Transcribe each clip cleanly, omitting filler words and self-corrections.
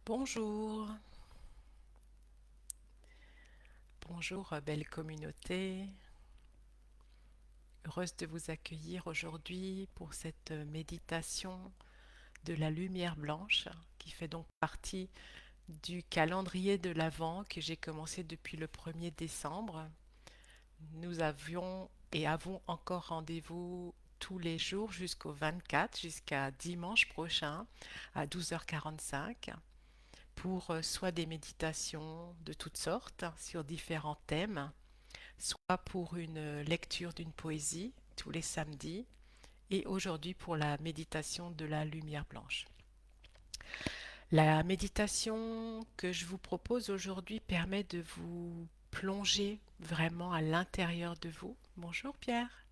Bonjour, bonjour belle communauté. Heureuse de vous accueillir aujourd'hui pour cette méditation de la lumière blanche qui fait donc partie du calendrier de l'Avent que j'ai commencé depuis le 1er décembre. Nous avions et avons encore rendez-vous tous les jours jusqu'au 24, jusqu'à dimanche prochain à 12h45 pour soit des méditations de toutes sortes sur différents thèmes, soit pour une lecture d'une poésie tous les samedis, et aujourd'hui pour la méditation de la lumière blanche. La méditation que je vous propose aujourd'hui permet de vous plonger vraiment à l'intérieur de vous. Bonjour Pierre.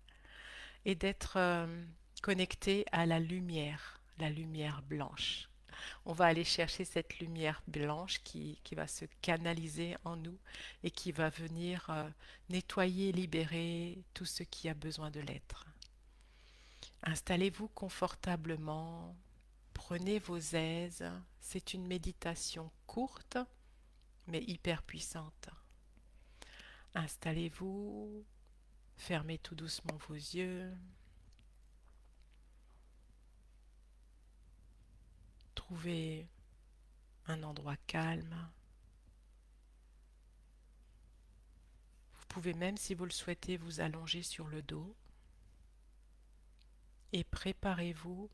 Et d'être connecté à la lumière blanche. On va aller chercher cette lumière blanche qui va se canaliser en nous et qui va venir nettoyer, libérer tout ce qui a besoin de l'être. Installez-vous confortablement, prenez vos aises. C'est une méditation courte mais hyper puissante. Installez-vous, fermez tout doucement vos yeux, trouvez un endroit calme. Vous pouvez même, si vous le souhaitez, vous allonger sur le dos et préparez-vous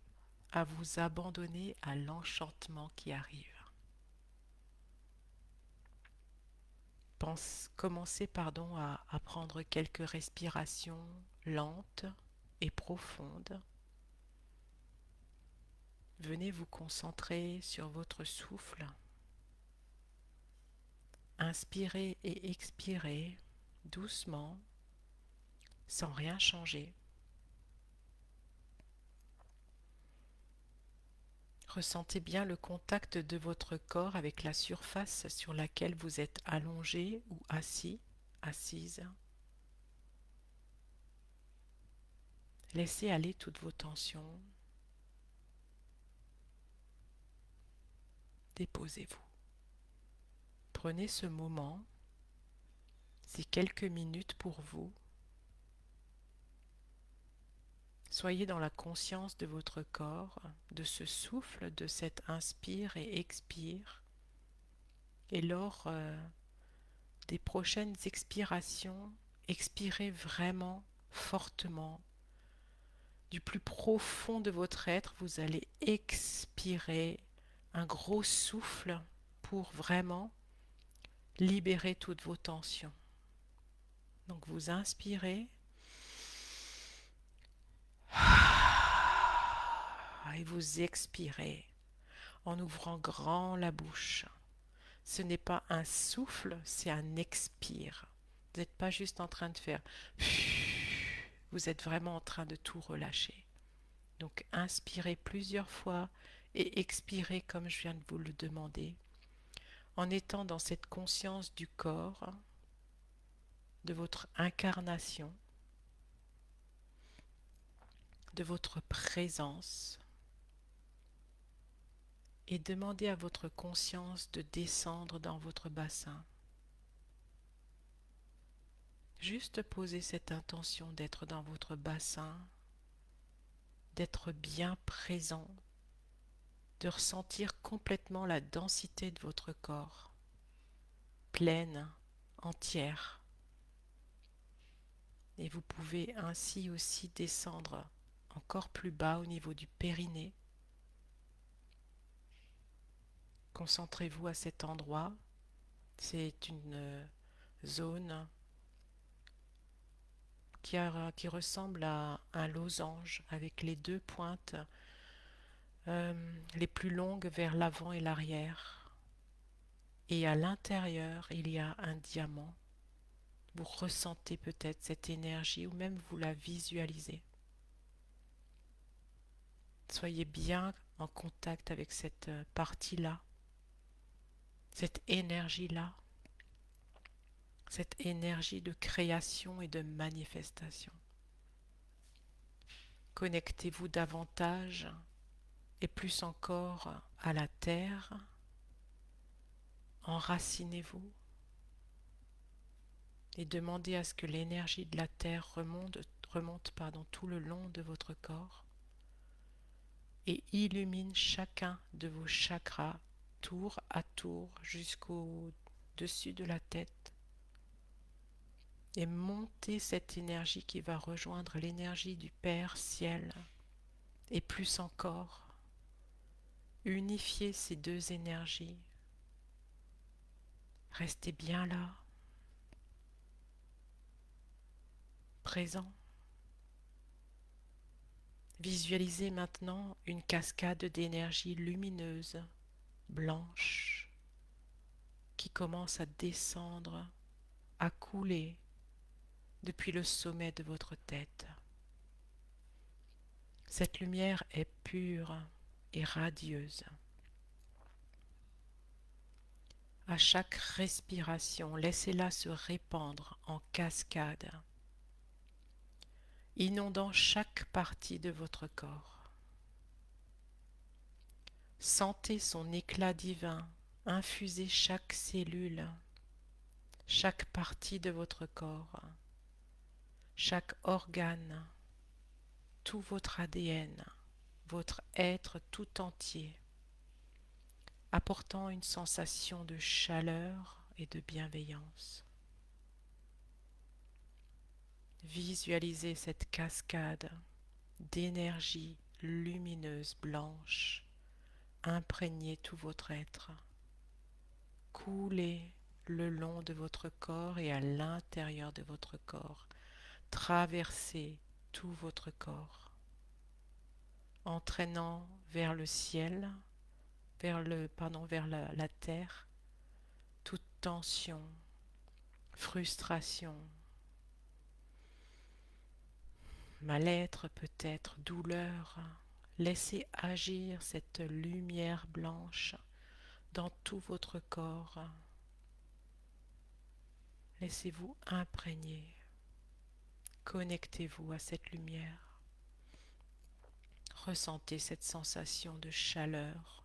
à vous abandonner à l'enchantement qui arrive. Commencez à prendre quelques respirations lentes et profondes. Venez vous concentrer sur votre souffle. Inspirez et expirez doucement, sans rien changer. Ressentez bien le contact de votre corps avec la surface sur laquelle vous êtes allongé ou assis, assise. Laissez aller toutes vos tensions. Déposez-vous. Prenez ce moment, ces quelques minutes pour vous. Soyez dans la conscience de votre corps, de ce souffle, de cet inspire et expire. Et lors des prochaines expirations, expirez vraiment fortement. Du plus profond de votre être, vous allez expirer un gros souffle pour vraiment libérer toutes vos tensions. Donc vous inspirez et vous expirez en ouvrant grand la bouche. Ce n'est pas un souffle, c'est un expire. Vous n'êtes pas juste en train de faire, vous êtes vraiment en train de tout relâcher. Donc inspirez plusieurs fois et expirez comme je viens de vous le demander, en étant dans cette conscience du corps, de votre incarnation, de votre présence, et demandez à votre conscience de descendre dans votre bassin. Juste posez cette intention d'être dans votre bassin, d'être bien présent, de ressentir complètement la densité de votre corps, pleine, entière. Et vous pouvez ainsi aussi descendre encore plus bas au niveau du périnée. Concentrez-vous à cet endroit. C'est une zone qui ressemble à un losange avec les deux pointes les plus longues vers l'avant et l'arrière. Et à l'intérieur, il y a un diamant. Vous ressentez peut-être cette énergie ou même vous la visualisez. Soyez bien en contact avec cette partie-là, cette énergie-là, cette énergie de création et de manifestation. Connectez-vous davantage et plus encore à la terre, enracinez-vous et demandez à ce que l'énergie de la Terre remonte tout le long de votre corps et illumine chacun de vos chakras tour à tour jusqu'au dessus de la tête et montez cette énergie qui va rejoindre l'énergie du Père Ciel et plus encore. Unifiez ces deux énergies. Restez bien là, présent. Visualisez maintenant une cascade d'énergie lumineuse, blanche, qui commence à descendre, à couler depuis le sommet de votre tête. Cette lumière est pure et radieuse. À chaque respiration, laissez-la se répandre en cascade, inondant chaque partie de votre corps. Sentez son éclat divin infuser chaque cellule, chaque partie de votre corps, chaque organe, tout votre ADN, votre être tout entier, apportant une sensation de chaleur et de bienveillance. Visualisez cette cascade d'énergie lumineuse blanche imprégner tout votre être, couler le long de votre corps et à l'intérieur de votre corps, traverser tout votre corps, entraînant vers le ciel, vers la terre, toute tension, frustration, mal-être peut-être, douleur. Laissez agir cette lumière blanche dans tout votre corps. Laissez-vous imprégner. Connectez-vous à cette lumière. Ressentez cette sensation de chaleur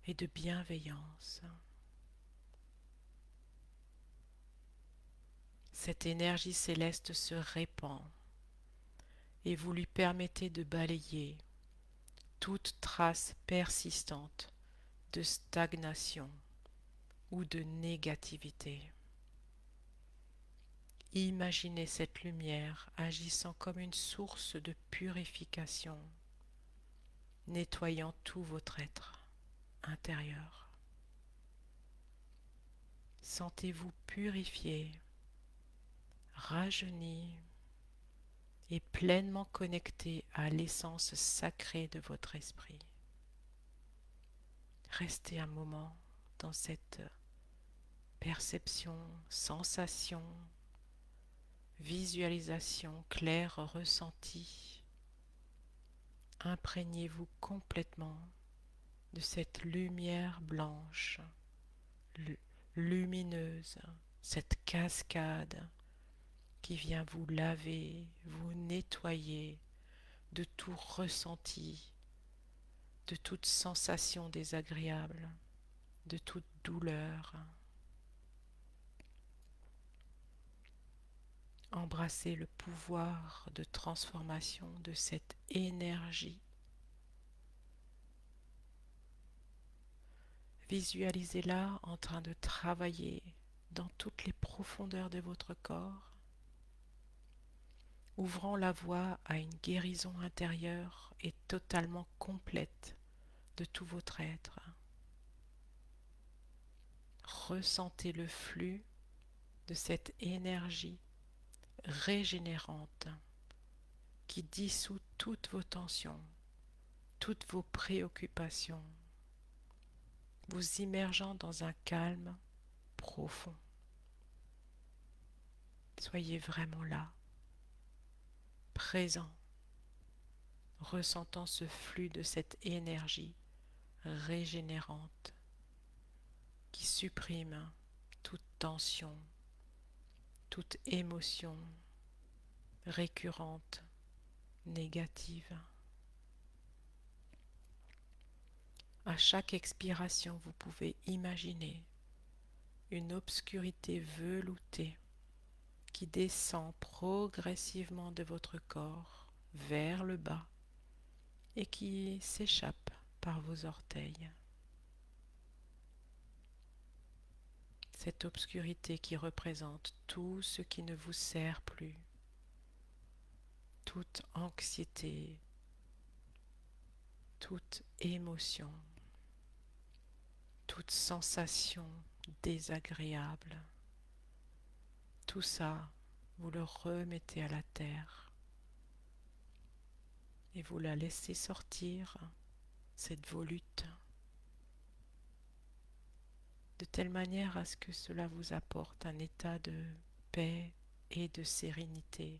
et de bienveillance. Cette énergie céleste se répand et vous lui permettez de balayer toute trace persistante de stagnation ou de négativité. Imaginez cette lumière agissant comme une source de purification, nettoyant tout votre être intérieur. Sentez-vous purifié, rajeuni et pleinement connecté à l'essence sacrée de votre esprit. Restez un moment dans cette perception, sensation, visualisation claire ressentie. Imprégnez-vous complètement de cette lumière blanche, lumineuse, cette cascade qui vient vous laver, vous nettoyer de tout ressenti, de toute sensation désagréable, de toute douleur. Embrassez le pouvoir de transformation de cette énergie. Visualisez-la en train de travailler dans toutes les profondeurs de votre corps, ouvrant la voie à une guérison intérieure et totalement complète de tout votre être. Ressentez le flux de cette énergie régénérante qui dissout toutes vos tensions, toutes vos préoccupations, vous immergeant dans un calme profond. Soyez vraiment là, présent, ressentant ce flux de cette énergie régénérante qui supprime toute tension, toute émotion récurrente, négative. À chaque expiration, vous pouvez imaginer une obscurité veloutée qui descend progressivement de votre corps vers le bas et qui s'échappe par vos orteils. Cette obscurité qui représente tout ce qui ne vous sert plus, toute anxiété, toute émotion, toute sensation désagréable. Tout ça, vous le remettez à la terre et vous la laissez sortir, cette volute, de telle manière à ce que cela vous apporte un état de paix et de sérénité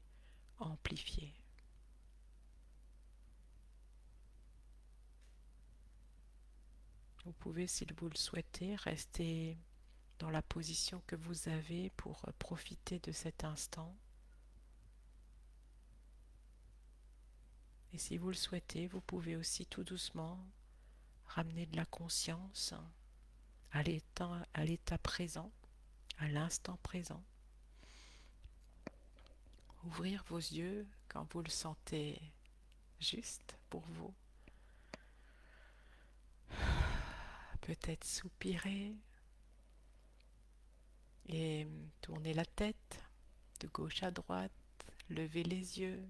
amplifié. Vous pouvez, si vous le souhaitez, rester dans la position que vous avez pour profiter de cet instant. Et si vous le souhaitez, vous pouvez aussi tout doucement ramener de la conscience à l'état présent, à l'instant présent. Ouvrir vos yeux quand vous le sentez juste pour vous. Peut-être soupirer et tourner la tête de gauche à droite, lever les yeux.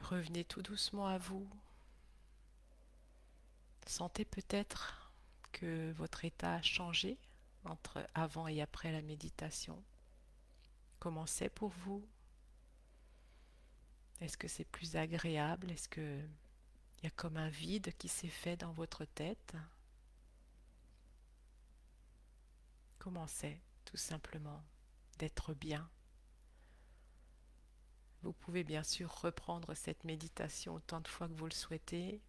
Revenez tout doucement à vous. Sentez peut-être que votre état a changé entre avant et après la méditation. Comment c'est pour vous? Est-ce que c'est plus agréable? Est-ce que il y a comme un vide qui s'est fait dans votre tête? Comment c'est, tout simplement, d'être bien? Vous pouvez bien sûr reprendre cette méditation autant de fois que vous le souhaitez.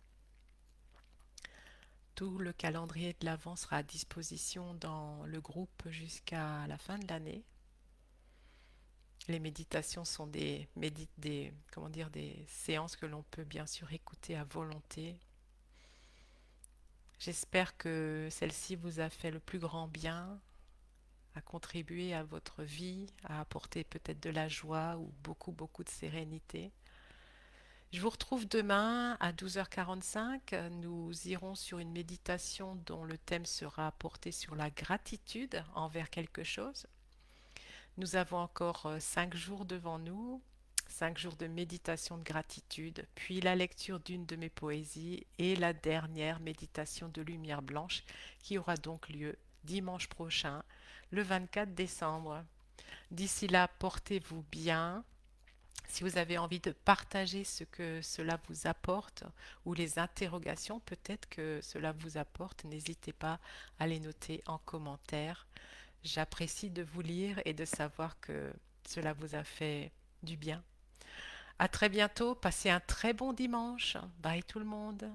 Tout le calendrier de l'Avent sera à disposition dans le groupe jusqu'à la fin de l'année. Les méditations sont des séances que l'on peut bien sûr écouter à volonté. J'espère que celle-ci vous a fait le plus grand bien, a contribué à votre vie, a apporté peut-être de la joie ou beaucoup de sérénité. Je vous retrouve demain à 12h45. Nous irons sur une méditation dont le thème sera porté sur la gratitude envers quelque chose. Nous avons encore 5 jours devant nous, 5 jours de méditation de gratitude, puis la lecture d'une de mes poésies et la dernière méditation de lumière blanche qui aura donc lieu dimanche prochain, le 24 décembre. D'ici là, portez-vous bien. Si vous avez envie de partager ce que cela vous apporte ou les interrogations peut-être que cela vous apporte, n'hésitez pas à les noter en commentaire. J'apprécie de vous lire et de savoir que cela vous a fait du bien. À très bientôt, passez un très bon dimanche. Bye tout le monde.